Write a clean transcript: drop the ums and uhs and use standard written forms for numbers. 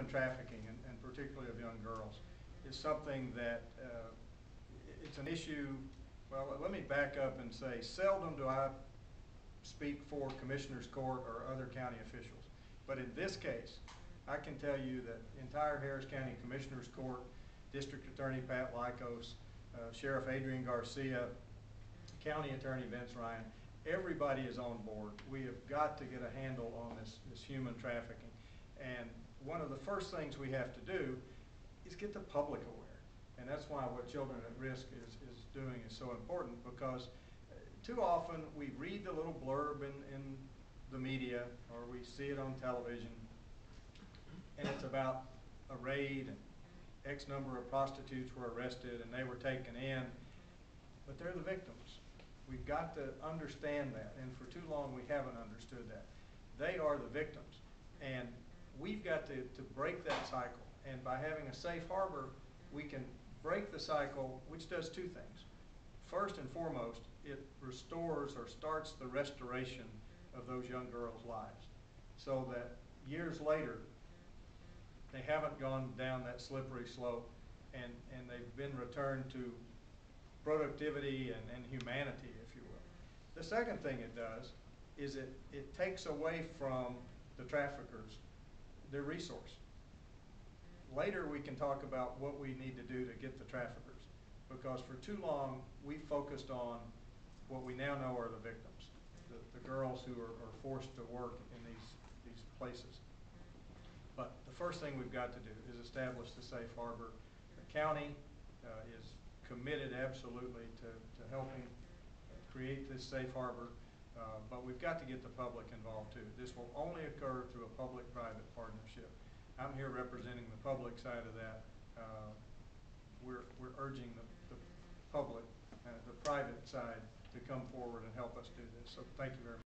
human trafficking, and particularly of young girls, is something that it's an issue. Well, let me back up and say, seldom do I speak for Commissioner's Court or other county officials. But in this case, I can tell you that entire Harris County Commissioner's Court, District Attorney Pat Lykos, Sheriff Adrian Garcia, County Attorney Vince Ryan, everybody is on board. We have got to get a handle on this human trafficking. And one of the first things we have to do is get the public aware. And that's why what Children at Risk is doing is so important, because too often we read the little blurb in the media, or we see it on television, and it's about a raid and X number of prostitutes were arrested and they were taken in, but they're the victims. We've got to understand that, and for too long we haven't understood that. They are the victims, and we've got to break that cycle. And by having a safe harbor, we can break the cycle, which does two things. First and foremost, it restores or starts the restoration of those young girls' lives, so that years later they haven't gone down that slippery slope, and they've been returned to productivity and humanity, if you will. The second thing it does is it takes away from the traffickers their resource. Later we can talk about what we need to do to get the traffickers, because for too long we focused on what we now know are the victims, the girls who are forced to work in these places. But the first thing we've got to do is establish the safe harbor. The county is committed absolutely to helping create this safe harbor, but we've got to get the public involved too. This will only occur through a public-private partnership. I'm here representing the public side of that. We're urging the public, the private side, to come forward and help us do this. So thank you very much.